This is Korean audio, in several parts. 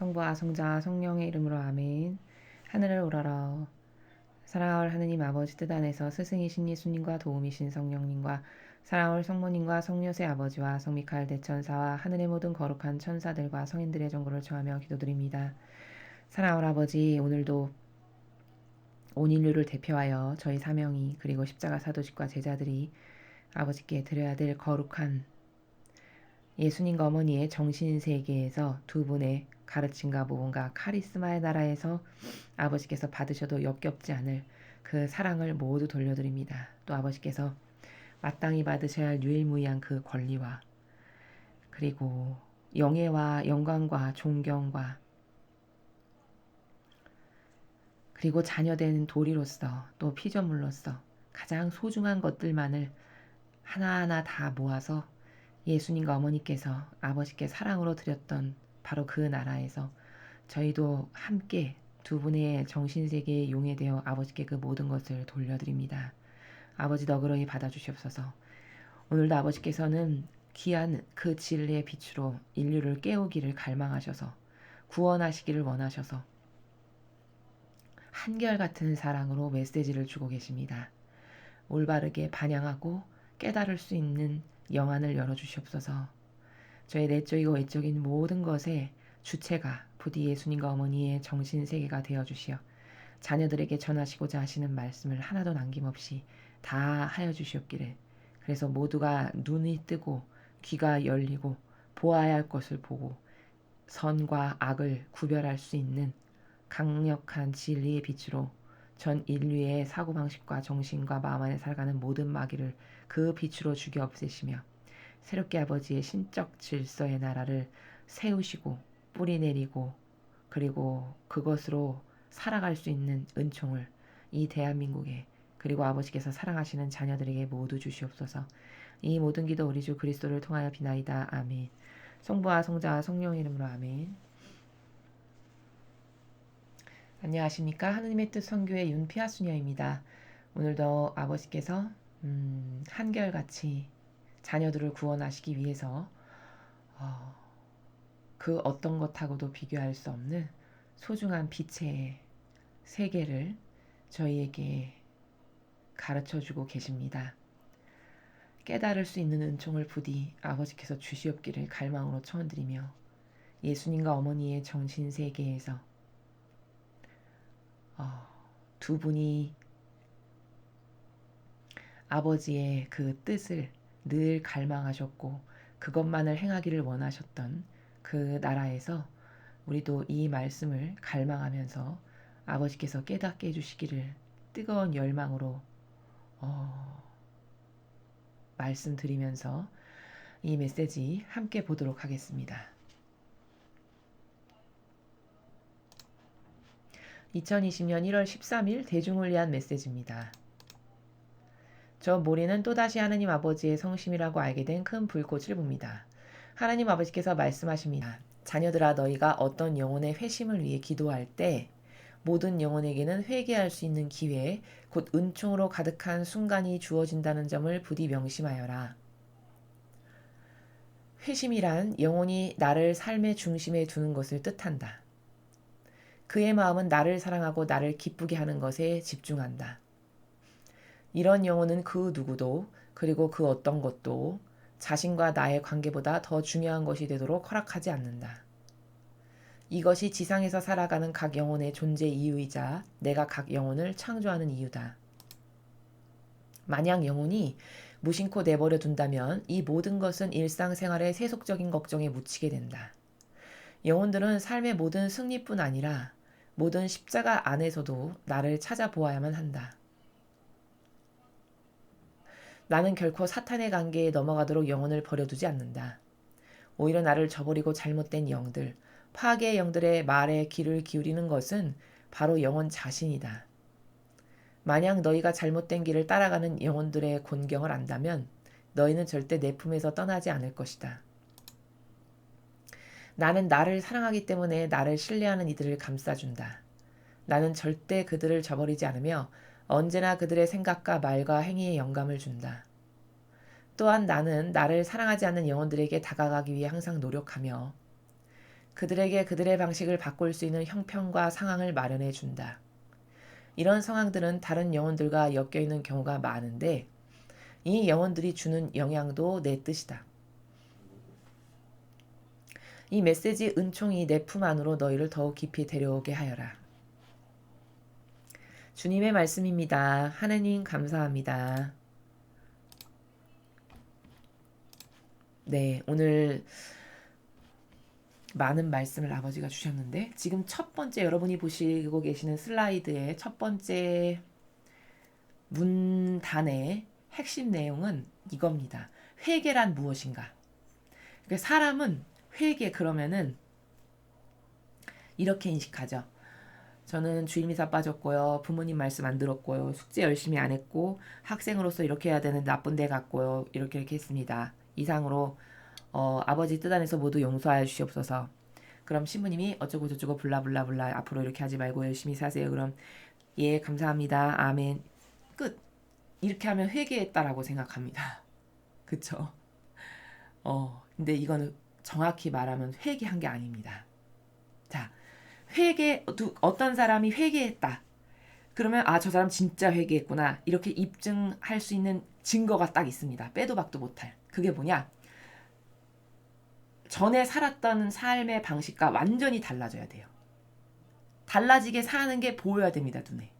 성부와 성자와 성령의 이름으로 아멘. 하늘을 우러러 사랑하올 하느님 아버지 뜻 안에서 스승이신 예수님과 도움이신 성령님과 사랑하올 성모님과 성녀의 아버지와 성미카엘 대천사와 하늘의 모든 거룩한 천사들과 성인들의 정보를 청하며 기도드립니다. 사랑하올 아버지, 오늘도 온 인류를 대표하여 저희 사명이 그리고 십자가 사도직과 제자들이 아버지께 드려야 될 거룩한 예수님과 어머니의 정신세계에서 두 분의 가르침과 모험과 카리스마의 나라에서 아버지께서 받으셔도 역겹지 않을 그 사랑을 모두 돌려드립니다. 또 아버지께서 마땅히 받으셔야 할 유일무이한 그 권리와 그리고 영예와 영광과 존경과 그리고 자녀된 도리로서 또 피조물로서 가장 소중한 것들만을 하나하나 다 모아서 예수님과 어머니께서 아버지께 사랑으로 드렸던 바로 그 나라에서 저희도 함께 두 분의 정신세계에 용해되어 아버지께 그 모든 것을 돌려드립니다. 아버지 너그러이 받아주시옵소서. 오늘도 아버지께서는 귀한 그 진리의 빛으로 인류를 깨우기를 갈망하셔서 구원하시기를 원하셔서 한결같은 사랑으로 메시지를 주고 계십니다. 올바르게 반영하고 깨달을 수 있는 영안을 열어주시옵소서. 저의 내적이고 외적인 모든 것의 주체가 부디 예수님과 어머니의 정신세계가 되어주시어 자녀들에게 전하시고자 하시는 말씀을 하나도 남김없이 다 하여 주시옵기를. 그래서 모두가 눈이 뜨고 귀가 열리고 보아야 할 것을 보고 선과 악을 구별할 수 있는 강력한 진리의 빛으로 전 인류의 사고방식과 정신과 마음 안에 살아가는 모든 마귀를 그 빛으로 죽여 없애시며 새롭게 아버지의 신적 질서의 나라를 세우시고 뿌리내리고 그리고 그것으로 살아갈 수 있는 은총을 이 대한민국에 그리고 아버지께서 사랑하시는 자녀들에게 모두 주시옵소서. 이 모든 기도 우리 주 그리스도를 통하여 비나이다. 아멘. 성부와 성자와 성령의 이름으로 아멘. 안녕하십니까. 하느님의 뜻 선교의 윤피아수녀입니다. 오늘도 아버지께서 한결같이 자녀들을 구원하시기 위해서 그 어떤 것하고도 비교할 수 없는 소중한 빛의 세계를 저희에게 가르쳐주고 계십니다. 깨달을 수 있는 은총을 부디 아버지께서 주시옵기를 갈망으로 청원드리며 예수님과 어머니의 정신세계에서 두 분이 아버지의 그 뜻을 늘 갈망하셨고 그것만을 행하기를 원하셨던 그 나라에서 우리도 이 말씀을 갈망하면서 아버지께서 깨닫게 해주시기를 뜨거운 열망으로 말씀드리면서 이 메시지 함께 보도록 하겠습니다. 2020년 1월 13일 대중을 위한 메시지입니다. 저 모리는 또다시 하느님 아버지의 성심이라고 알게 된 큰 불꽃을 봅니다. 하나님 아버지께서 말씀하십니다. 자녀들아, 너희가 어떤 영혼의 회심을 위해 기도할 때 모든 영혼에게는 회개할 수 있는 기회, 곧 은총으로 가득한 순간이 주어진다는 점을 부디 명심하여라. 회심이란 영혼이 나를 삶의 중심에 두는 것을 뜻한다. 그의 마음은 나를 사랑하고 나를 기쁘게 하는 것에 집중한다. 이런 영혼은 그 누구도 그리고 그 어떤 것도 자신과 나의 관계보다 더 중요한 것이 되도록 허락하지 않는다. 이것이 지상에서 살아가는 각 영혼의 존재 이유이자 내가 각 영혼을 창조하는 이유다. 만약 영혼이 무심코 내버려 둔다면 이 모든 것은 일상생활의 세속적인 걱정에 묻히게 된다. 영혼들은 삶의 모든 승리뿐 아니라 모든 십자가 안에서도 나를 찾아보아야만 한다. 나는 결코 사탄의 관계에 넘어가도록 영혼을 버려두지 않는다. 오히려 나를 저버리고 잘못된 영들, 파괴의 영들의 말에 귀를 기울이는 것은 바로 영혼 자신이다. 만약 너희가 잘못된 길을 따라가는 영혼들의 곤경을 안다면 너희는 절대 내 품에서 떠나지 않을 것이다. 나는 나를 사랑하기 때문에 나를 신뢰하는 이들을 감싸준다. 나는 절대 그들을 저버리지 않으며 언제나 그들의 생각과 말과 행위에 영감을 준다. 또한 나는 나를 사랑하지 않는 영혼들에게 다가가기 위해 항상 노력하며 그들에게 그들의 방식을 바꿀 수 있는 형편과 상황을 마련해 준다. 이런 상황들은 다른 영혼들과 엮여 있는 경우가 많은데 이 영혼들이 주는 영향도 내 뜻이다. 이 메시지 은총이 내 품 안으로 너희를 더욱 깊이 데려오게 하여라. 주님의 말씀입니다. 하느님 감사합니다. 네, 오늘 많은 말씀을 아버지가 주셨는데 지금 첫 번째 여러분이 보시고 계시는 슬라이드의 첫 번째 문단의 핵심 내용은 이겁니다. 회개란 무엇인가? 그러니까 사람은 회개 그러면은 이렇게 인식하죠. 저는 주일미사 빠졌고요. 부모님 말씀 안 들었고요. 숙제 열심히 안 했고 학생으로서 이렇게 해야 되는 나쁜 데 갔고요. 이렇게 했습니다. 이상으로 아버지 뜻 안에서 모두 용서하여 주시옵소서. 그럼 신부님이 어쩌고 저쩌고 블라블라블라 앞으로 이렇게 하지 말고 열심히 사세요. 그럼 예 감사합니다. 아멘. 끝. 이렇게 하면 회개했다라고 생각합니다. 그쵸? 근데 이거는 정확히 말하면 회개한 게 아닙니다. 자, 어떤 사람이 회개했다. 그러면 저 사람 진짜 회개했구나. 이렇게 입증할 수 있는 증거가 딱 있습니다. 빼도 박도 못할. 그게 뭐냐? 전에 살았던 삶의 방식과 완전히 달라져야 돼요. 달라지게 사는 게 보여야 됩니다, 눈에.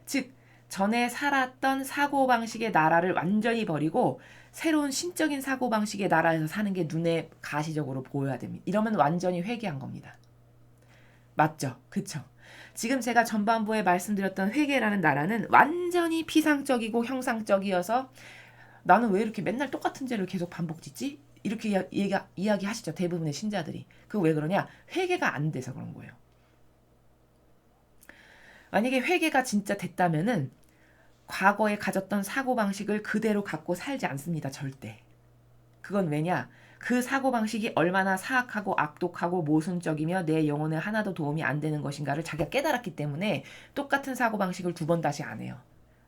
즉, 전에 살았던 사고방식의 나라를 완전히 버리고 새로운 신적인 사고방식의 나라에서 사는 게 눈에 가시적으로 보여야 됩니다. 이러면 완전히 회개한 겁니다. 맞죠? 그쵸? 지금 제가 전반부에 말씀드렸던 회개라는 나라는 완전히 피상적이고 형상적이어서 나는 왜 이렇게 맨날 똑같은 죄를 계속 반복짓지? 이렇게 이야기하시죠. 대부분의 신자들이. 그거 왜 그러냐? 회개가 안 돼서 그런 거예요. 만약에 회개가 진짜 됐다면은 과거에 가졌던 사고방식을 그대로 갖고 살지 않습니다. 절대. 그건 왜냐? 그 사고방식이 얼마나 사악하고 악독하고 모순적이며 내 영혼에 하나도 도움이 안 되는 것인가를 자기가 깨달았기 때문에 똑같은 사고방식을 두 번 다시 안 해요.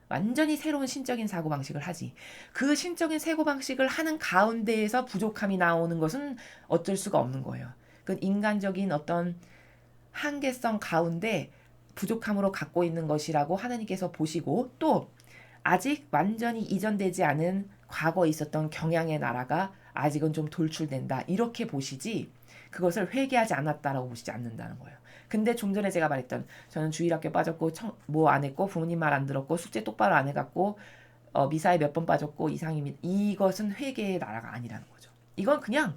완전히 새로운 신적인 사고방식을 하지. 그 신적인 사고방식을 하는 가운데에서 부족함이 나오는 것은 어쩔 수가 없는 거예요. 그 인간적인 어떤 한계성 가운데 부족함으로 갖고 있는 것이라고 하나님께서 보시고 또 아직 완전히 이전되지 않은 과거에 있었던 경향의 나라가 아직은 좀 돌출된다. 이렇게 보시지 그것을 회개하지 않았다라고 보시지 않는다는 거예요. 근데 좀 전에 제가 말했던 저는 주일학교 빠졌고 뭐 안 했고 부모님 말 안 들었고 숙제 똑바로 안 해갖고 미사에 몇 번 빠졌고 이상입니다. 이것은 회개의 나라가 아니라는 거죠. 이건 그냥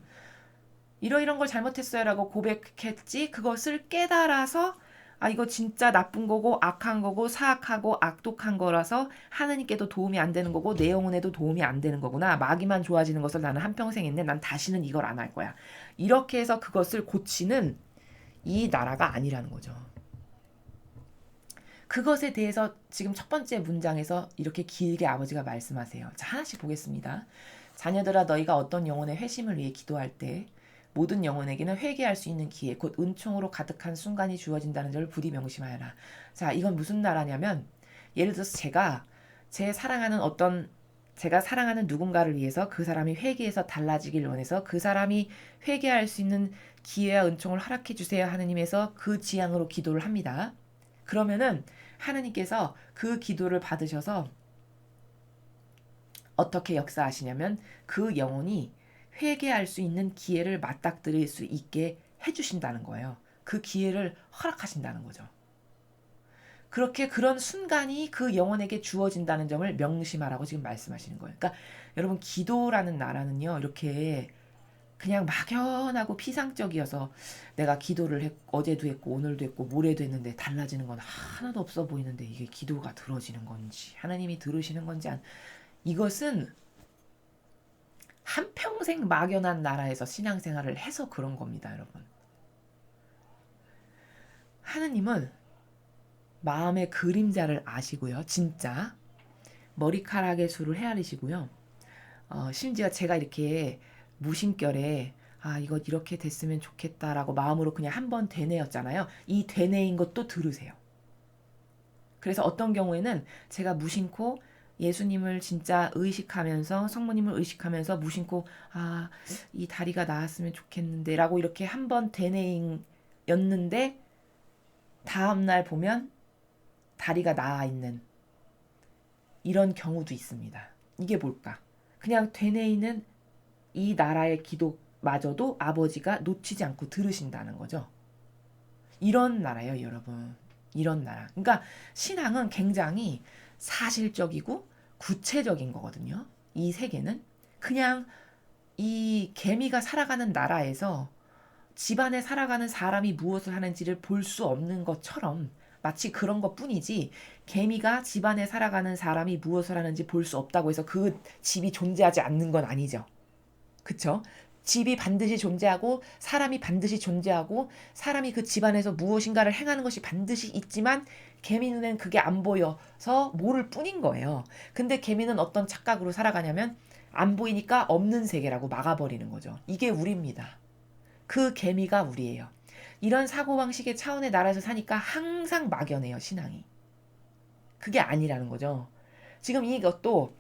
이런 걸 잘못했어요라고 고백했지 그것을 깨달아서 이거 진짜 나쁜 거고 악한 거고 사악하고 악독한 거라서 하느님께도 도움이 안 되는 거고 내 영혼에도 도움이 안 되는 거구나. 마귀만 좋아지는 것을 나는 한평생 했네. 난 다시는 이걸 안 할 거야. 이렇게 해서 그것을 고치는 이 나라가 아니라는 거죠. 그것에 대해서 지금 첫 번째 문장에서 이렇게 길게 아버지가 말씀하세요. 자, 하나씩 보겠습니다. 자녀들아 너희가 어떤 영혼의 회심을 위해 기도할 때 모든 영혼에게는 회개할 수 있는 기회 곧 은총으로 가득한 순간이 주어진다는 점을 부디 명심하여라. 자, 이건 무슨 나라냐면 예를 들어서 제가 사랑하는 누군가를 위해서 그 사람이 회개해서 달라지길 원해서 그 사람이 회개할 수 있는 기회와 은총을 허락해 주세요 하느님에서 그 지향으로 기도를 합니다. 그러면은 하느님께서 그 기도를 받으셔서 어떻게 역사하시냐면 그 영혼이 회개할 수 있는 기회를 맞닥뜨릴 수 있게 해주신다는 거예요. 그 기회를 허락하신다는 거죠. 그렇게 그런 순간이 그 영혼에게 주어진다는 점을 명심하라고 지금 말씀하시는 거예요. 그러니까 여러분 기도라는 나라는요. 이렇게 그냥 막연하고 피상적이어서 내가 기도를 어제도 했고 오늘도 했고 모레도 했는데 달라지는 건 하나도 없어 보이는데 이게 기도가 들어지는 건지 하나님이 들으시는 건지 이것은 한평생 막연한 나라에서 신앙생활을 해서 그런 겁니다, 여러분. 하느님은 마음의 그림자를 아시고요. 진짜 머리카락의 수를 헤아리시고요. 심지어 제가 이렇게 무심결에 이거 이렇게 됐으면 좋겠다라고 마음으로 그냥 한번 되뇌었잖아요. 이 되뇌인 것도 들으세요. 그래서 어떤 경우에는 제가 무심코 예수님을 진짜 의식하면서 성모님을 의식하면서 무심코 이 다리가 나았으면 좋겠는데 라고 이렇게 한번 되뇌인였는데 다음날 보면 다리가 나아 있는 이런 경우도 있습니다. 이게 뭘까? 그냥 되뇌이는 이 나라의 기도마저도 아버지가 놓치지 않고 들으신다는 거죠. 이런 나라예요, 여러분. 이런 나라. 그러니까 신앙은 굉장히 사실적이고 구체적인 거거든요. 이 세계는 그냥 이 개미가 살아가는 나라에서 집안에 살아가는 사람이 무엇을 하는지를 볼 수 없는 것처럼 마치 그런 것뿐이지 개미가 집안에 살아가는 사람이 무엇을 하는지 볼 수 없다고 해서 그 집이 존재하지 않는 건 아니죠. 그쵸? 집이 반드시 존재하고 사람이 반드시 존재하고 사람이 그 집안에서 무엇인가를 행하는 것이 반드시 있지만 개미 눈엔 그게 안 보여서 모를 뿐인 거예요. 근데 개미는 어떤 착각으로 살아가냐면 안 보이니까 없는 세계라고 막아버리는 거죠. 이게 우리입니다. 그 개미가 우리예요. 이런 사고방식의 차원의 나라에서 사니까 항상 막연해요, 신앙이. 그게 아니라는 거죠. 지금 이것도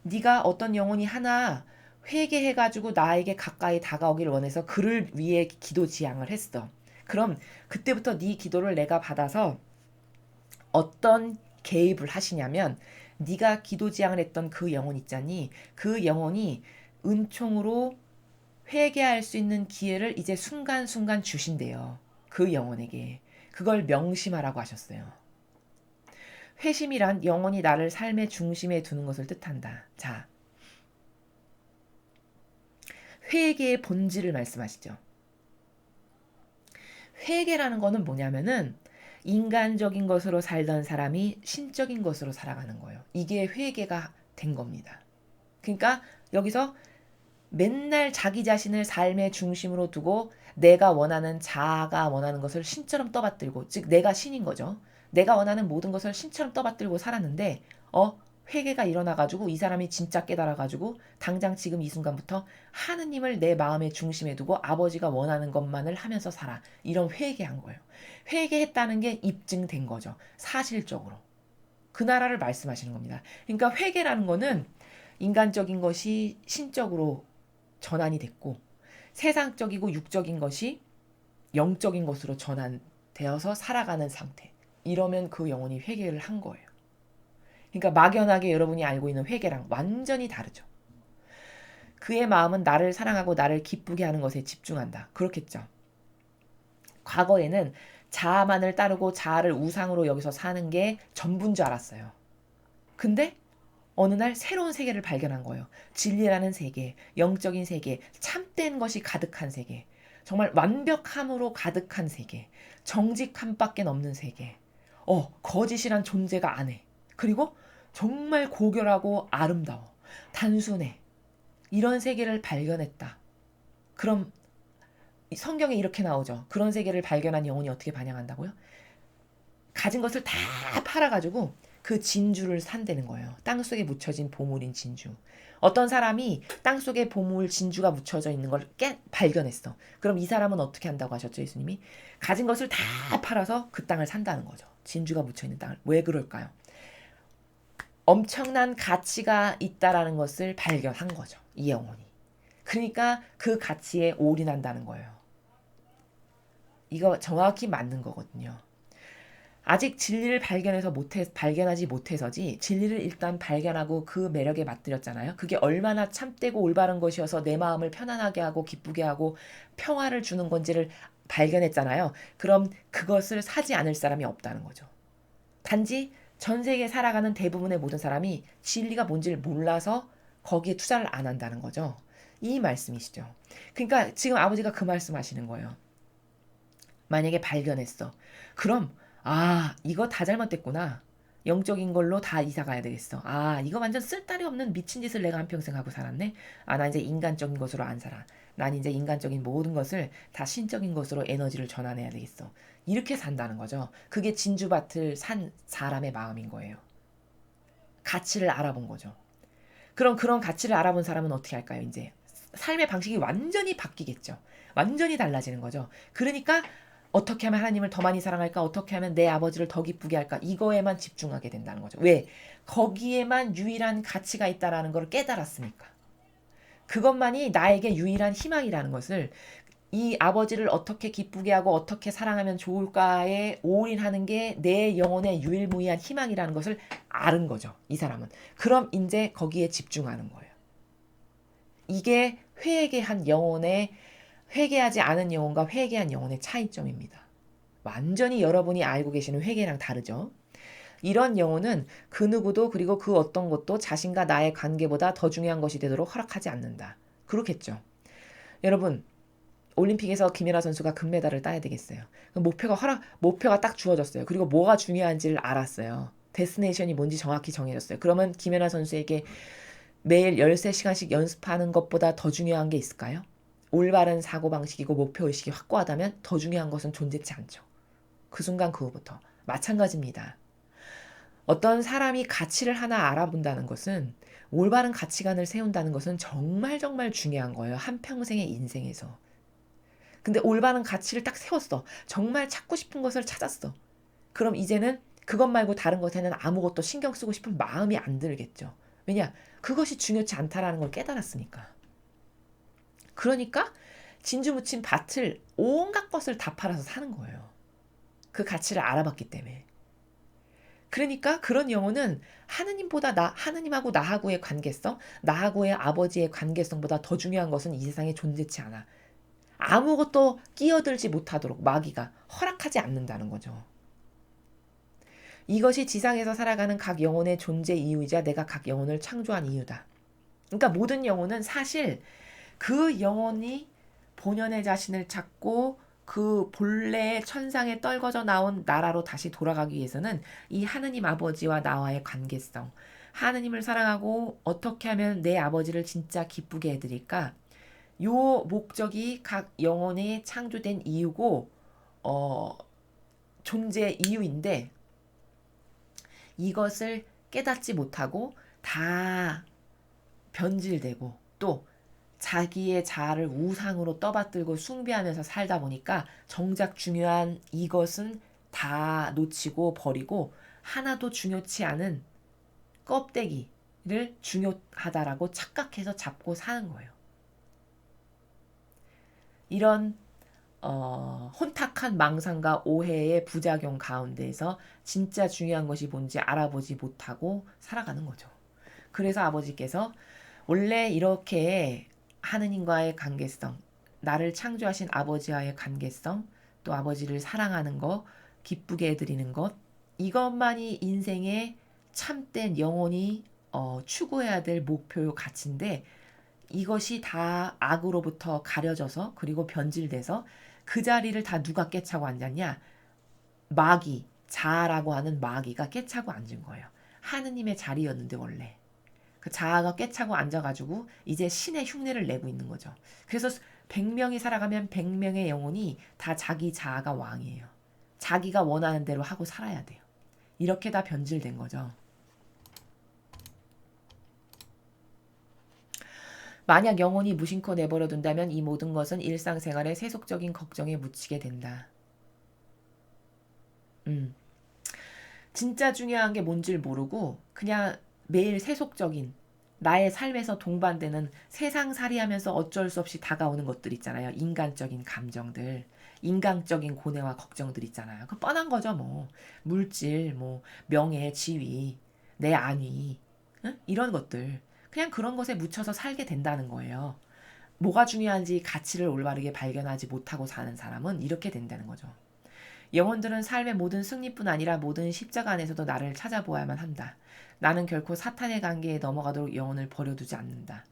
네가 어떤 영혼이 하나 회개해가지고 나에게 가까이 다가오길 원해서 그를 위해 기도 지향을 했어. 그럼 그때부터 네 기도를 내가 받아서 어떤 개입을 하시냐면 네가 기도 지향을 했던 그 영혼 있잖니. 그 영혼이 은총으로 회개할 수 있는 기회를 이제 순간순간 주신대요. 그 영혼에게. 그걸 명심하라고 하셨어요. 회심이란 영혼이 나를 삶의 중심에 두는 것을 뜻한다. 자, 회개의 본질을 말씀하시죠. 회개라는 거는 뭐냐면은 인간적인 것으로 살던 사람이 신적인 것으로 살아가는 거예요. 이게 회개가 된 겁니다. 그러니까 여기서 맨날 자기 자신을 삶의 중심으로 두고 내가 원하는 자아가 원하는 것을 신처럼 떠받들고, 즉 내가 신인 거죠. 내가 원하는 모든 것을 신처럼 떠받들고 살았는데 회개가 일어나가지고 이 사람이 진짜 깨달아가지고 당장 지금 이 순간부터 하느님을 내 마음의 중심에 두고 아버지가 원하는 것만을 하면서 살아. 이런 회개한 거예요. 회개했다는 게 입증된 거죠. 사실적으로. 그 나라를 말씀하시는 겁니다. 그러니까 회개라는 거는 인간적인 것이 신적으로 전환이 됐고 세상적이고 육적인 것이 영적인 것으로 전환되어서 살아가는 상태. 이러면 그 영혼이 회개를 한 거예요. 그러니까 막연하게 여러분이 알고 있는 회개랑 완전히 다르죠. 그의 마음은 나를 사랑하고 나를 기쁘게 하는 것에 집중한다. 그렇겠죠. 과거에는 자아만을 따르고 자아를 우상으로 여기서 사는 게 전부인 줄 알았어요. 근데 어느 날 새로운 세계를 발견한 거예요. 진리라는 세계, 영적인 세계, 참된 것이 가득한 세계, 정말 완벽함으로 가득한 세계, 정직함밖에 없는 세계, 거짓이란 존재가 안 해. 그리고 정말 고결하고 아름다워. 단순해. 이런 세계를 발견했다. 그럼 성경에 이렇게 나오죠. 그런 세계를 발견한 영혼이 어떻게 반향한다고요? 가진 것을 다 팔아가지고 그 진주를 산다는 거예요. 땅속에 묻혀진 보물인 진주. 어떤 사람이 땅속에 보물 진주가 묻혀져 있는 걸 발견했어. 그럼 이 사람은 어떻게 한다고 하셨죠, 예수님이? 가진 것을 다 팔아서 그 땅을 산다는 거죠. 진주가 묻혀있는 땅을. 왜 그럴까요? 엄청난 가치가 있다라는 것을 발견한 거죠. 이 영혼이. 그러니까 그 가치에 올인한다는 거예요. 이거 정확히 맞는 거거든요. 아직 진리를 발견하지 못해서지 진리를 일단 발견하고 그 매력에 맛들였잖아요. 그게 얼마나 참되고 올바른 것이어서 내 마음을 편안하게 하고 기쁘게 하고 평화를 주는 건지를 발견했잖아요. 그럼 그것을 사지 않을 사람이 없다는 거죠. 단지 전 세계에 살아가는 대부분의 모든 사람이 진리가 뭔지를 몰라서 거기에 투자를 안 한다는 거죠. 이 말씀이시죠. 그러니까 지금 아버지가 그 말씀하시는 거예요. 만약에 발견했어. 그럼 이거 다 잘못됐구나. 영적인 걸로 다 이사 가야 되겠어. 이거 완전 쓸데리 없는 미친 짓을 내가 한평생 하고 살았네. 나 이제 인간적인 것으로 안 살아. 난 이제 인간적인 모든 것을 다 신적인 것으로 에너지를 전환해야 되겠어. 이렇게 산다는 거죠. 그게 진주밭을 산 사람의 마음인 거예요. 가치를 알아본 거죠. 그럼 그런 가치를 알아본 사람은 어떻게 할까요? 이제 삶의 방식이 완전히 바뀌겠죠. 완전히 달라지는 거죠. 그러니까 어떻게 하면 하나님을 더 많이 사랑할까? 어떻게 하면 내 아버지를 더 기쁘게 할까? 이거에만 집중하게 된다는 거죠. 왜? 거기에만 유일한 가치가 있다라는 걸 깨달았으니까. 그것만이 나에게 유일한 희망이라는 것을, 이 아버지를 어떻게 기쁘게 하고 어떻게 사랑하면 좋을까에 올인하는 게 내 영혼의 유일무이한 희망이라는 것을 아는 거죠. 이 사람은. 그럼 이제 거기에 집중하는 거예요. 이게 회개한 영혼의, 회개하지 않은 영혼과 회개한 영혼의 차이점입니다. 완전히 여러분이 알고 계시는 회개랑 다르죠. 이런 영혼은 그 누구도, 그리고 그 어떤 것도 자신과 나의 관계보다 더 중요한 것이 되도록 허락하지 않는다. 그렇겠죠. 여러분, 올림픽에서 김연아 선수가 금메달을 따야 되겠어요. 목표가 딱 주어졌어요. 그리고 뭐가 중요한지를 알았어요. 데스티네이션이 뭔지 정확히 정해졌어요. 그러면 김연아 선수에게 매일 13시간씩 연습하는 것보다 더 중요한 게 있을까요? 올바른 사고방식이고 목표의식이 확고하다면 더 중요한 것은 존재치 않죠. 그 순간 그 후부터. 마찬가지입니다. 어떤 사람이 가치를 하나 알아본다는 것은, 올바른 가치관을 세운다는 것은 정말 정말 중요한 거예요. 한평생의 인생에서. 근데 올바른 가치를 딱 세웠어. 정말 찾고 싶은 것을 찾았어. 그럼 이제는 그것 말고 다른 것에는 아무것도 신경 쓰고 싶은 마음이 안 들겠죠. 왜냐? 그것이 중요치 않다라는 걸 깨달았으니까. 그러니까 진주무침 밭을, 온갖 것을 다 팔아서 사는 거예요. 그 가치를 알아봤기 때문에. 그러니까 그런 영혼은 하느님하고 나하고의 관계성, 나하고의 아버지의 관계성보다 더 중요한 것은 이 세상에 존재치 않아. 아무것도 끼어들지 못하도록 마귀가 허락하지 않는다는 거죠. 이것이 지상에서 살아가는 각 영혼의 존재 이유이자 내가 각 영혼을 창조한 이유다. 그러니까 모든 영혼은 사실 그 영혼이 본연의 자신을 찾고 그 본래의 천상에 떨궈져 나온 나라로 다시 돌아가기 위해서는 이 하느님 아버지와 나와의 관계성, 하느님을 사랑하고 어떻게 하면 내 아버지를 진짜 기쁘게 해드릴까? 요 목적이 각 영혼에 창조된 이유고, 존재 이유인데, 이것을 깨닫지 못하고 다 변질되고 또 자기의 자아를 우상으로 떠받들고 숭배하면서 살다 보니까 정작 중요한 이것은 다 놓치고 버리고 하나도 중요치 않은 껍데기를 중요하다라고 착각해서 잡고 사는 거예요. 이런 혼탁한 망상과 오해의 부작용 가운데에서 진짜 중요한 것이 뭔지 알아보지 못하고 살아가는 거죠. 그래서 아버지께서 원래 이렇게 하느님과의 관계성, 나를 창조하신 아버지와의 관계성, 또 아버지를 사랑하는 것, 기쁘게 해드리는 것, 이것만이 인생의 참된 영혼이 추구해야 될 목표요 가치인데, 이것이 다 악으로부터 가려져서 그리고 변질돼서 그 자리를 다 누가 깨차고 앉았냐? 마귀, 자아라고 하는 마귀가 깨차고 앉은 거예요. 하느님의 자리였는데 원래. 그 자아가 깨차고 앉아가지고 이제 신의 흉내를 내고 있는 거죠. 그래서 100명이 살아가면 100명의 영혼이 다 자기 자아가 왕이에요. 자기가 원하는 대로 하고 살아야 돼요. 이렇게 다 변질된 거죠. 만약 영혼이 무심코 내버려 둔다면 이 모든 것은 일상생활의 세속적인 걱정에 묻히게 된다. 진짜 중요한 게 뭔지를 모르고 그냥 매일 세속적인 나의 삶에서 동반되는 세상살이하면서 어쩔 수 없이 다가오는 것들 있잖아요. 인간적인 감정들, 인간적인 고뇌와 걱정들 있잖아요. 그 뻔한 거죠, 뭐. 물질, 뭐 명예, 지위, 내 안위, 응? 이런 것들. 그냥 그런 것에 묻혀서 살게 된다는 거예요. 뭐가 중요한지 가치를 올바르게 발견하지 못하고 사는 사람은 이렇게 된다는 거죠. 영혼들은 삶의 모든 승리뿐 아니라 모든 십자가 안에서도 나를 찾아보아야만 한다. 나는 결코 사탄의 관계에 넘어가도록 영혼을 버려두지 않는다.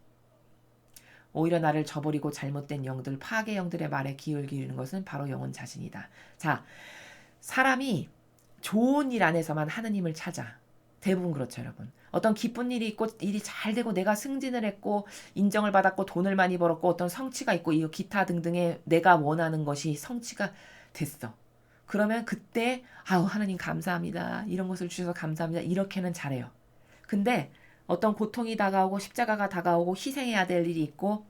오히려 나를 저버리고 잘못된 영들, 파괴 영들의 말에 귀를 기울이는 것은 바로 영혼 자신이다. 자, 사람이 좋은 일 안에서만 하느님을 찾아. 대부분 그렇죠, 여러분. 어떤 기쁜 일이 있고 일이 잘 되고 내가 승진을 했고 인정을 받았고 돈을 많이 벌었고 어떤 성취가 있고 이 기타 등등의 내가 원하는 것이 성취가 됐어. 그러면 그때 아우 하나님 감사합니다. 이런 것을 주셔서 감사합니다. 이렇게는 잘해요. 근데 어떤 고통이 다가오고 십자가가 다가오고 희생해야 될 일이 있고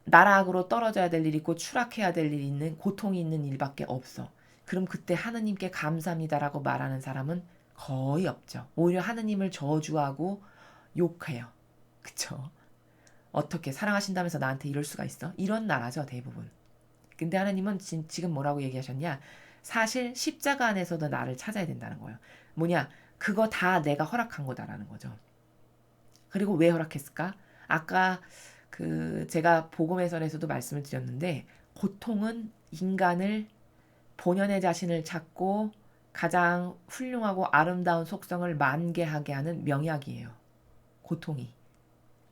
나락으로 떨어져야 될 일 있고 추락해야 될 일 있는 고통이 있는 일밖에 없어. 그럼 그때 하느님께 감사합니다라고 말하는 사람은 거의 없죠. 오히려 하느님을 저주하고 욕해요. 그쵸? 어떻게 사랑하신다면서 나한테 이럴 수가 있어? 이런 나라죠, 대부분. 근데 하나님은 지금 뭐라고 얘기하셨냐? 사실 십자가 안에서도 나를 찾아야 된다는 거예요. 뭐냐? 그거 다 내가 허락한 거다라는 거죠. 그리고 왜 허락했을까? 아까 제가 복음의설에서도 말씀을 드렸는데 고통은 인간을 본연의 자신을 찾고 가장 훌륭하고 아름다운 속성을 만개하게 하는 명약이에요. 고통이.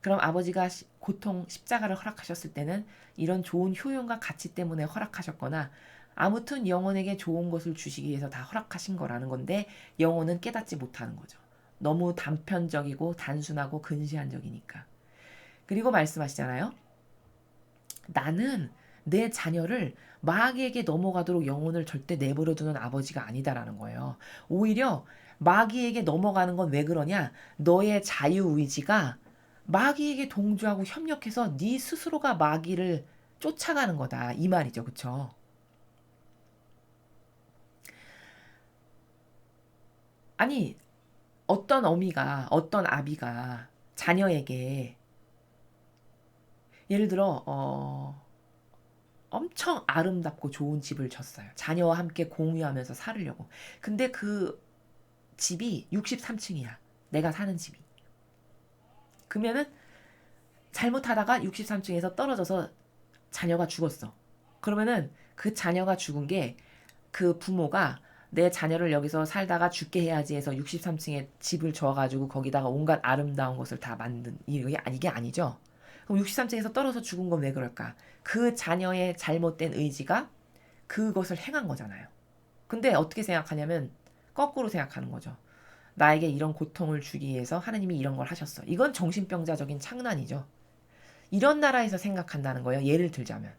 그럼 아버지가 고통 십자가를 허락하셨을 때는 이런 좋은 효용과 가치 때문에 허락하셨거나 아무튼 영혼에게 좋은 것을 주시기 위해서 다 허락하신 거라는 건데 영혼은 깨닫지 못하는 거죠. 너무 단편적이고 단순하고 근시안적이니까. 그리고 말씀하시잖아요. 나는 내 자녀를 마귀에게 넘어가도록 영혼을 절대 내버려두는 아버지가 아니다라는 거예요. 오히려 마귀에게 넘어가는 건 왜 그러냐? 너의 자유의지가 마귀에게 동조하고 협력해서 네 스스로가 마귀를 쫓아가는 거다. 이 말이죠. 그쵸? 아니 어떤 어미가 어떤 아비가 자녀에게 예를 들어 엄청 아름답고 좋은 집을 줬어요. 자녀와 함께 공유하면서 살으려고. 근데 그 집이 63층이야. 내가 사는 집이. 그러면은 잘못하다가 63층에서 떨어져서 자녀가 죽었어. 그러면은 그 자녀가 죽은 게 그 부모가 내 자녀를 여기서 살다가 죽게 해야지 해서 63층에 집을 줘가지고 거기다가 온갖 아름다운 것을 다 만든 이게 아니죠. 그럼 63층에서 떨어져 죽은 건 왜 그럴까? 그 자녀의 잘못된 의지가 그것을 행한 거잖아요. 근데 어떻게 생각하냐면 거꾸로 생각하는 거죠. 나에게 이런 고통을 주기 위해서 하나님이 이런 걸 하셨어. 이건 정신병자적인 창난이죠. 이런 나라에서 생각한다는 거예요. 예를 들자면.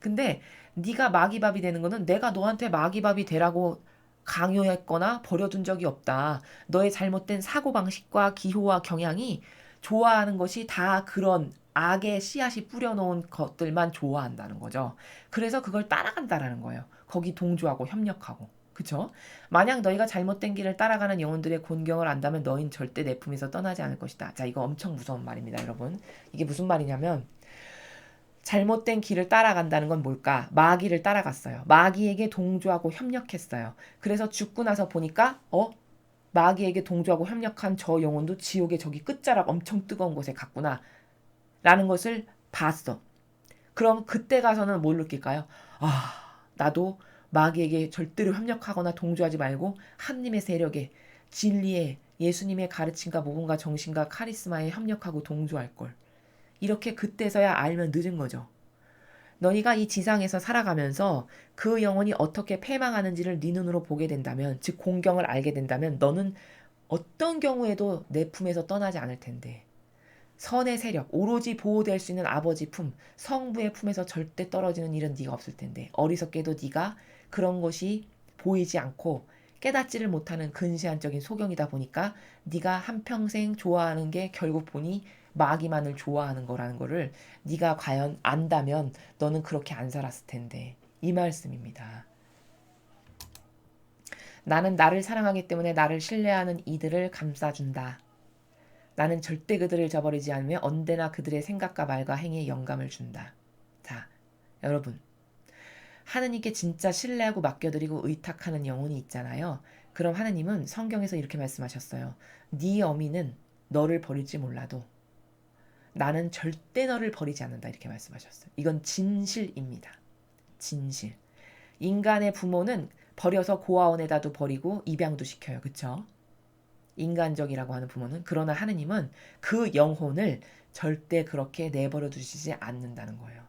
근데 네가 마귀밥이 되는 거는 내가 너한테 마귀밥이 되라고 강요했거나 버려둔 적이 없다. 너의 잘못된 사고방식과 기호와 경향이 좋아하는 것이 다 그런 악의 씨앗이 뿌려놓은 것들만 좋아한다는 거죠. 그래서 그걸 따라간다라는 거예요. 거기 동조하고 협력하고. 그쵸? 만약 너희가 잘못된 길을 따라가는 영혼들의 곤경을 안다면 너희는 절대 내 품에서 떠나지 않을 것이다. 자, 이거 엄청 무서운 말입니다, 여러분. 이게 무슨 말이냐면 잘못된 길을 따라간다는 건 뭘까? 마귀를 따라갔어요. 마귀에게 동조하고 협력했어요. 그래서 죽고 나서 보니까 마귀에게 동조하고 협력한 저 영혼도 지옥의 저기 끝자락 엄청 뜨거운 곳에 갔구나. 라는 것을 봤어. 그럼 그때 가서는 뭘 느낄까요? 아, 나도 마귀에게 절대로 협력하거나 동조하지 말고 하나님의 세력에 진리에 예수님의 가르침과 모범과 정신과 카리스마에 협력하고 동조할 걸. 이렇게 그때서야 알면 늦은 거죠. 너희가 이 지상에서 살아가면서 그 영혼이 어떻게 패망하는지를 네 눈으로 보게 된다면, 즉 공경을 알게 된다면 너는 어떤 경우에도 내 품에서 떠나지 않을 텐데 선의 세력, 오로지 보호될 수 있는 아버지 품, 성부의 품에서 절대 떨어지는 일은 네가 없을 텐데 어리석게도 네가 그런 것이 보이지 않고 깨닫지를 못하는 근시안적인 소경이다 보니까 네가 한평생 좋아하는 게 결국 보니 마귀만을 좋아하는 거라는 거를 네가 과연 안다면 너는 그렇게 안 살았을 텐데 이 말씀입니다. 나는 나를 사랑하기 때문에 나를 신뢰하는 이들을 감싸준다. 나는 절대 그들을 저버리지 않으며 언제나 그들의 생각과 말과 행위에 영감을 준다. 자, 여러분. 하느님께 진짜 신뢰하고 맡겨드리고 의탁하는 영혼이 있잖아요. 그럼 하느님은 성경에서 이렇게 말씀하셨어요. 네 어미는 너를 버릴지 몰라도 나는 절대 너를 버리지 않는다. 이렇게 말씀하셨어요. 이건 진실입니다. 진실. 인간의 부모는 버려서 고아원에다도 버리고 입양도 시켜요. 그쵸? 인간적이라고 하는 부모는. 그러나 하느님은 그 영혼을 절대 그렇게 내버려 두시지 않는다는 거예요.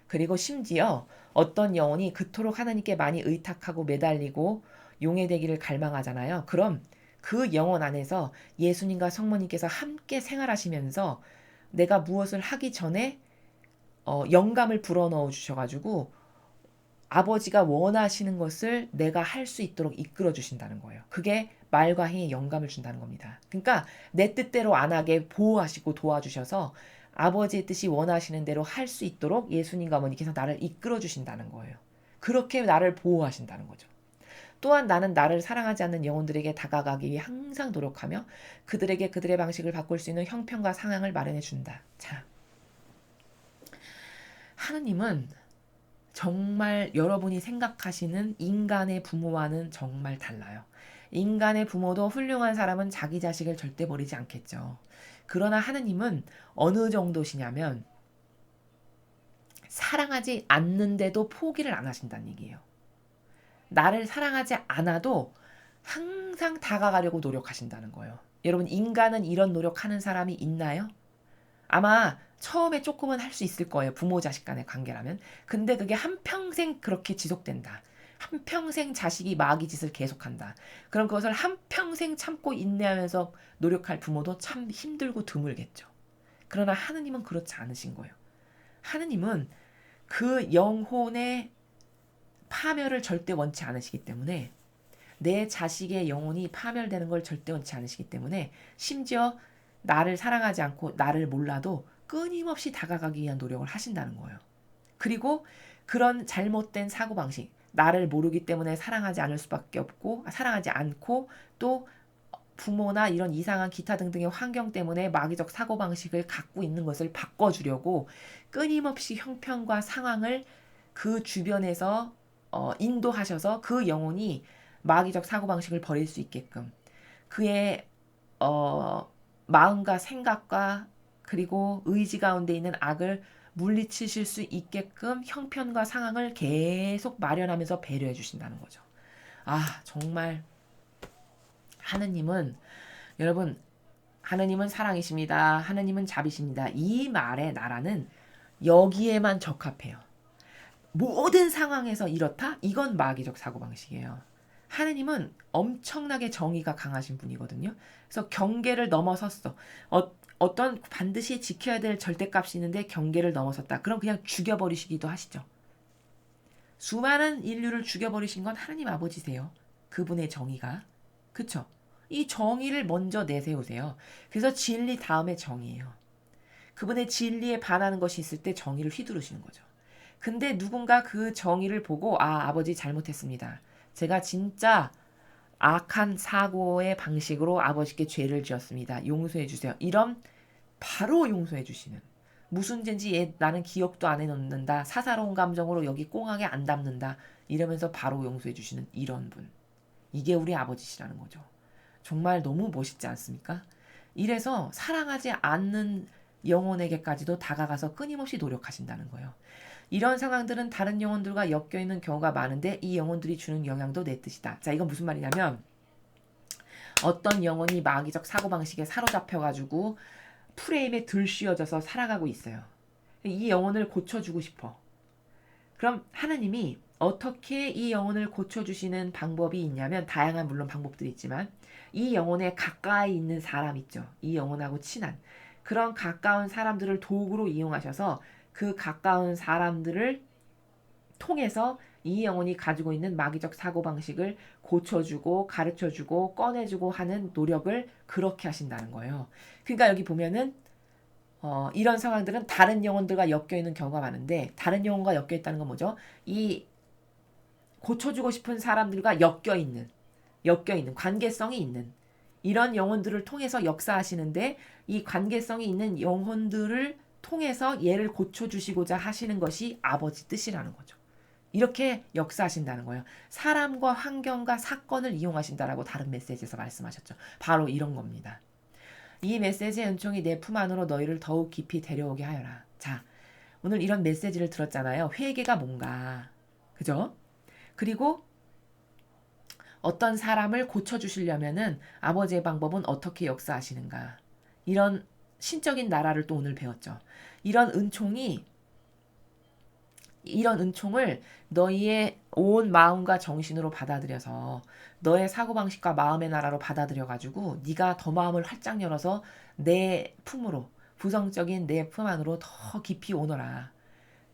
그리고 심지어 어떤 영혼이 그토록 하나님께 많이 의탁하고 매달리고 용해되기를 갈망하잖아요. 그럼 그 영혼 안에서 예수님과 성모님께서 함께 생활하시면서 내가 무엇을 하기 전에 영감을 불어넣어 주셔가지고 아버지가 원하시는 것을 내가 할 수 있도록 이끌어 주신다는 거예요. 그게 말과 행위에 영감을 준다는 겁니다. 그러니까 내 뜻대로 안 하게 보호하시고 도와주셔서 아버지의 뜻이 원하시는 대로 할 수 있도록 예수님과 어머니께서 나를 이끌어 주신다는 거예요. 그렇게 나를 보호하신다는 거죠. 또한 나는 나를 사랑하지 않는 영혼들에게 다가가기 위해 항상 노력하며 그들에게 그들의 방식을 바꿀 수 있는 형편과 상황을 마련해 준다. 자, 하느님은 정말 여러분이 생각하시는 인간의 부모와는 정말 달라요. 인간의 부모도 훌륭한 사람은 자기 자식을 절대 버리지 않겠죠. 그러나 하느님은 어느 정도시냐면 사랑하지 않는데도 포기를 안 하신다는 얘기예요. 나를 사랑하지 않아도 항상 다가가려고 노력하신다는 거예요. 여러분, 인간은 이런 노력하는 사람이 있나요? 아마 처음에 조금은 할 수 있을 거예요. 부모 자식 간의 관계라면. 근데 그게 한평생 그렇게 지속된다. 한평생 자식이 마귀 짓을 계속한다. 그럼 그것을 한평생 참고 인내하면서 노력할 부모도 참 힘들고 드물겠죠. 그러나 하느님은 그렇지 않으신 거예요. 하느님은 그 영혼의 파멸을 절대 원치 않으시기 때문에 내 자식의 영혼이 파멸되는 걸 절대 원치 않으시기 때문에 심지어 나를 사랑하지 않고 나를 몰라도 끊임없이 다가가기 위한 노력을 하신다는 거예요. 그리고 그런 잘못된 사고방식, 나를 모르기 때문에 사랑하지 않을 수밖에 없고, 사랑하지 않고 또 부모나 이런 이상한 기타 등등의 환경 때문에 마귀적 사고방식을 갖고 있는 것을 바꿔주려고 끊임없이 형편과 상황을 그 주변에서 인도하셔서 그 영혼이 마귀적 사고방식을 버릴 수 있게끔 그의 마음과 생각과 그리고 의지 가운데 있는 악을 물리치실 수 있게끔 형편과 상황을 계속 마련하면서 배려해 주신다는 거죠. 아, 정말 하느님은 여러분, 하느님은 사랑이십니다. 하느님은 자비십니다. 이 말의 나라는 여기에만 적합해요. 모든 상황에서 이렇다? 이건 마귀적 사고방식이에요. 하느님은 엄청나게 정의가 강하신 분이거든요. 그래서 경계를 넘어섰어. 어떤 반드시 지켜야 될 절대값이 있는데 경계를 넘어섰다. 그럼 그냥 죽여버리시기도 하시죠. 수많은 인류를 죽여버리신 건 하느님 아버지세요. 그분의 정의가. 그쵸? 이 정의를 먼저 내세우세요. 그래서 진리 다음에 정의예요. 그분의 진리에 반하는 것이 있을 때 정의를 휘두르시는 거죠. 근데 누군가 그 정의를 보고 아버지 잘못했습니다. 제가 진짜 악한 사고의 방식으로 아버지께 죄를 지었습니다. 용서해 주세요. 이런 바로 용서해 주시는. 무슨 죄인지 나는 기억도 안 해놓는다. 사사로운 감정으로 여기 꽁하게 안 담는다. 이러면서 바로 용서해 주시는 이런 분. 이게 우리 아버지시라는 거죠. 정말 너무 멋있지 않습니까? 이래서 사랑하지 않는 영혼에게까지도 다가가서 끊임없이 노력하신다는 거예요. 이런 상황들은 다른 영혼들과 엮여있는 경우가 많은데 이 영혼들이 주는 영향도 내 뜻이다. 자, 이건 무슨 말이냐면 어떤 영혼이 마귀적 사고방식에 사로잡혀가지고 프레임에 들씌워져서 살아가고 있어요. 이 영혼을 고쳐주고 싶어. 그럼 하나님이 어떻게 이 영혼을 고쳐주시는 방법이 있냐면 다양한 물론 방법들이 있지만 이 영혼에 가까이 있는 사람 있죠. 이 영혼하고 친한 그런 가까운 사람들을 도구로 이용하셔서 그 가까운 사람들을 통해서 이 영혼이 가지고 있는 마귀적 사고방식을 고쳐주고 가르쳐주고 꺼내주고 하는 노력을 그렇게 하신다는 거예요. 그러니까 여기 보면은 이런 상황들은 다른 영혼들과 엮여있는 경우가 많은데 다른 영혼과 엮여있다는 건 뭐죠? 이 고쳐주고 싶은 사람들과 엮여있는 관계성이 있는 이런 영혼들을 통해서 역사하시는데 이 관계성이 있는 영혼들을 통해서 얘를 고쳐주시고자 하시는 것이 아버지 뜻이라는 거죠. 이렇게 역사하신다는 거예요. 사람과 환경과 사건을 이용하신다라고 다른 메시지에서 말씀하셨죠. 바로 이런 겁니다. 이 메시지의 은총이 내 품 안으로 너희를 더욱 깊이 데려오게 하여라. 자, 오늘 이런 메시지를 들었잖아요. 회개가 뭔가. 그죠? 그리고 어떤 사람을 고쳐주시려면은 아버지의 방법은 어떻게 역사하시는가. 이런 신적인 나라를 또 오늘 배웠죠. 이런 은총을 너희의 온 마음과 정신으로 받아들여서 너의 사고방식과 마음의 나라로 받아들여가지고 네가 더 마음을 활짝 열어서 내 품으로 부성적인 내 품 안으로 더 깊이 오너라.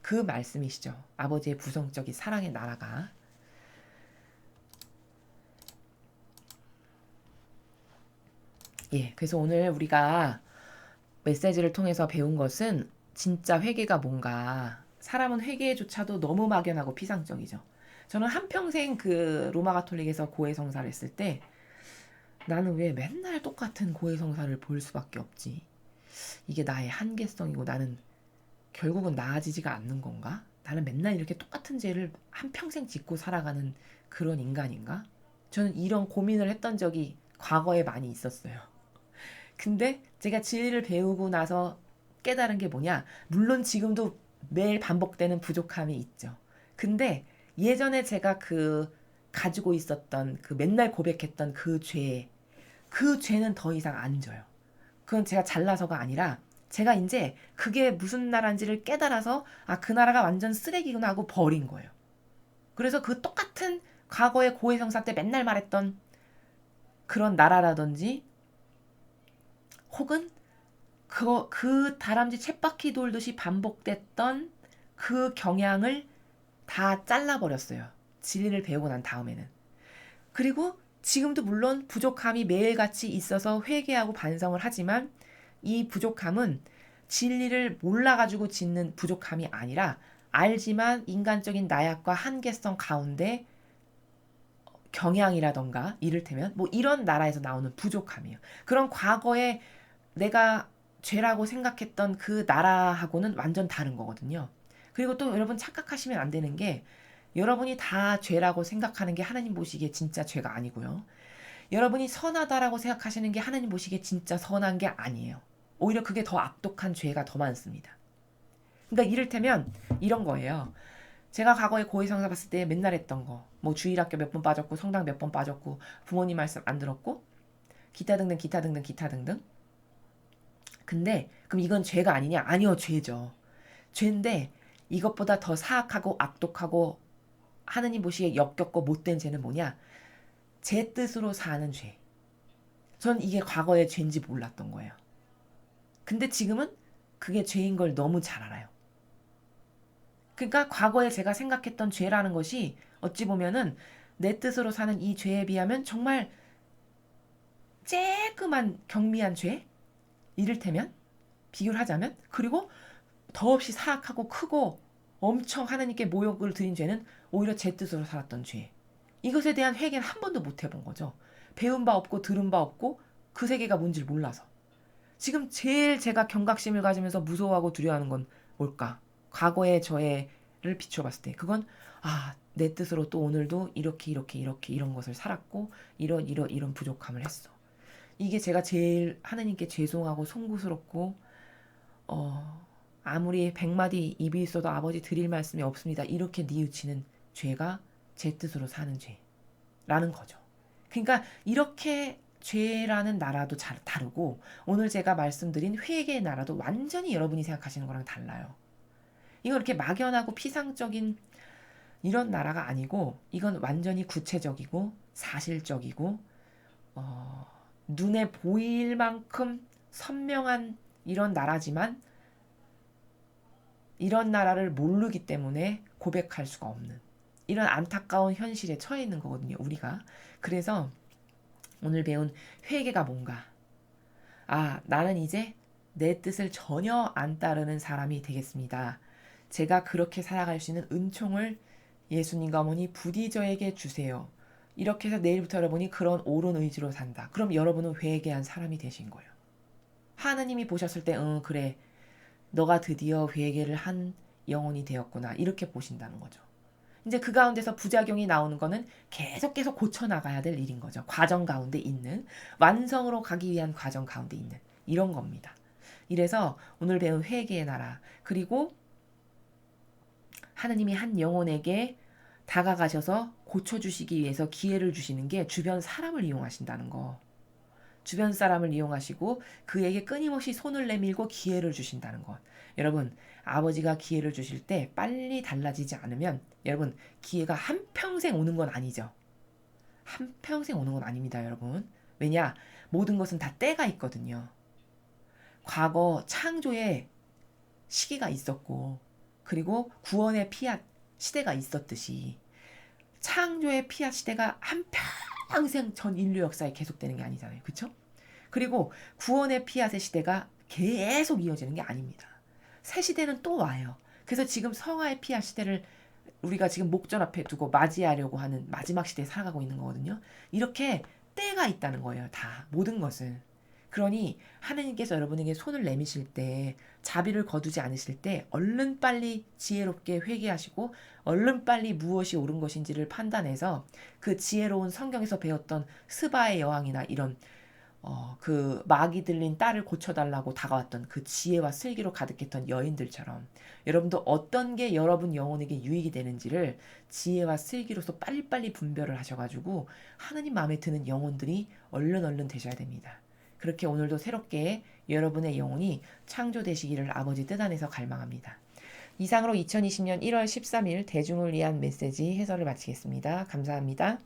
그 말씀이시죠. 아버지의 부성적인 사랑의 나라가. 예, 그래서 오늘 우리가 메시지를 통해서 배운 것은 진짜 회개가 뭔가 사람은 회개조차도 너무 막연하고 피상적이죠. 저는 한평생 그 로마 가톨릭에서 고해성사를 했을 때 나는 왜 맨날 똑같은 고해성사를 볼 수밖에 없지? 이게 나의 한계성이고 나는 결국은 나아지지가 않는 건가? 나는 맨날 이렇게 똑같은 죄를 한평생 짓고 살아가는 그런 인간인가? 저는 이런 고민을 했던 적이 과거에 많이 있었어요. 근데 제가 진리를 배우고 나서 깨달은 게 뭐냐? 물론 지금도 매일 반복되는 부족함이 있죠. 근데 예전에 제가 가지고 있었던 맨날 고백했던 그 죄는 더 이상 안 져요. 그건 제가 잘나서가 아니라 제가 이제 그게 무슨 나라인지를 깨달아서 그 나라가 완전 쓰레기구나 하고 버린 거예요. 그래서 그 똑같은 과거의 고해성사 때 맨날 말했던 그런 나라라든지 혹은 그 다람쥐 쳇바퀴 돌듯이 반복됐던 그 경향을 다 잘라버렸어요. 진리를 배우고 난 다음에는. 그리고 지금도 물론 부족함이 매일같이 있어서 회개하고 반성을 하지만 이 부족함은 진리를 몰라가지고 짓는 부족함이 아니라 알지만 인간적인 나약과 한계성 가운데 경향이라던가 이를테면 뭐 이런 나라에서 나오는 부족함이에요. 그런 과거에 내가 죄라고 생각했던 그 나라하고는 완전 다른 거거든요. 그리고 또 여러분 착각하시면 안 되는 게 여러분이 다 죄라고 생각하는 게 하나님 보시기에 진짜 죄가 아니고요. 여러분이 선하다라고 생각하시는 게 하나님 보시기에 진짜 선한 게 아니에요. 오히려 그게 더 악독한 죄가 더 많습니다. 그러니까 이를테면 이런 거예요. 제가 과거에 고해성사 봤을 때 맨날 했던 거, 뭐 주일학교 몇 번 빠졌고 성당 몇 번 빠졌고 부모님 말씀 안 들었고 기타 등등 기타 등등 기타 등등. 근데 그럼 이건 죄가 아니냐? 아니요, 죄죠. 죄인데 이것보다 더 사악하고 악독하고 하느님 보시기에 역겹고 못된 죄는 뭐냐? 제 뜻으로 사는 죄. 전 이게 과거의 죄인지 몰랐던 거예요. 근데 지금은 그게 죄인 걸 너무 잘 알아요. 그러니까 과거에 제가 생각했던 죄라는 것이 어찌 보면은 내 뜻으로 사는 이 죄에 비하면 정말 쬐끄만 경미한 죄? 이를테면 비교를 하자면 그리고 더없이 사악하고 크고 엄청 하나님께 모욕을 드린 죄는 오히려 제 뜻으로 살았던 죄. 이것에 대한 회개는 한 번도 못 해본 거죠. 배운 바 없고 들은 바 없고 그 세계가 뭔지를 몰라서. 지금 제일 제가 경각심을 가지면서 무서워하고 두려워하는 건 뭘까? 과거의 저를 비춰봤을 때 그건 내 뜻으로 또 오늘도 이렇게 이런 것을 살았고 이런 부족함을 했어. 이게 제가 제일 하나님께 죄송하고 송구스럽고 아무리 100마디 입이 있어도 아버지 드릴 말씀이 없습니다. 이렇게 뉘우치는 죄가 제 뜻으로 사는 죄라는 거죠. 그러니까 이렇게 죄라는 나라도 잘 다르고 오늘 제가 말씀드린 회개의 나라도 완전히 여러분이 생각하시는 거랑 달라요. 이건 이렇게 막연하고 피상적인 이런 나라가 아니고 이건 완전히 구체적이고 사실적이고 눈에 보일 만큼 선명한 이런 나라지만 이런 나라를 모르기 때문에 고백할 수가 없는 이런 안타까운 현실에 처해 있는 거거든요, 우리가. 그래서 오늘 배운 회개가 뭔가? 나는 이제 내 뜻을 전혀 안 따르는 사람이 되겠습니다. 제가 그렇게 살아갈 수 있는 은총을 예수님과 어머니 부디 저에게 주세요. 이렇게 해서 내일부터 여러분이 그런 옳은 의지로 산다. 그럼 여러분은 회개한 사람이 되신 거예요. 하나님이 보셨을 때 그래. 너가 드디어 회개를 한 영혼이 되었구나. 이렇게 보신다는 거죠. 이제 그 가운데서 부작용이 나오는 거는 계속 고쳐나가야 될 일인 거죠. 과정 가운데 있는, 완성으로 가기 위한 과정 가운데 있는 이런 겁니다. 이래서 오늘 배운 회개의 나라, 그리고 하나님이 한 영혼에게 다가가셔서 고쳐주시기 위해서 기회를 주시는 게 주변 사람을 이용하신다는 거. 주변 사람을 이용하시고 그에게 끊임없이 손을 내밀고 기회를 주신다는 것. 여러분, 아버지가 기회를 주실 때 빨리 달라지지 않으면 여러분, 기회가 한평생 오는 건 아니죠. 한평생 오는 건 아닙니다, 여러분. 왜냐? 모든 것은 다 때가 있거든요. 과거 창조의 시기가 있었고 그리고 구원의 피앗 시대가 있었듯이 창조의 피앗 시대가 한평생 전 인류 역사에 계속되는 게 아니잖아요. 그렇죠? 그리고 구원의 피앗의 시대가 계속 이어지는 게 아닙니다. 새 시대는 또 와요. 그래서 지금 성화의 피아 시대를 우리가 지금 목전 앞에 두고 맞이하려고 하는 마지막 시대에 살아가고 있는 거거든요. 이렇게 때가 있다는 거예요. 다 모든 것은. 그러니 하느님께서 여러분에게 손을 내미실 때, 자비를 거두지 않으실 때 얼른 빨리 지혜롭게 회개하시고 얼른 빨리 무엇이 옳은 것인지를 판단해서 그 지혜로운 성경에서 배웠던 스바의 여왕이나 이런 그 막이 들린 딸을 고쳐달라고 다가왔던 그 지혜와 슬기로 가득했던 여인들처럼 여러분도 어떤 게 여러분 영혼에게 유익이 되는지를 지혜와 슬기로서 빨리빨리 분별을 하셔가지고 하느님 마음에 드는 영혼들이 얼른 되셔야 됩니다. 그렇게 오늘도 새롭게 여러분의 영혼이 창조되시기를 아버지 뜻 안에서 갈망합니다. 이상으로 2020년 1월 13일 대중을 위한 메시지 해설을 마치겠습니다. 감사합니다.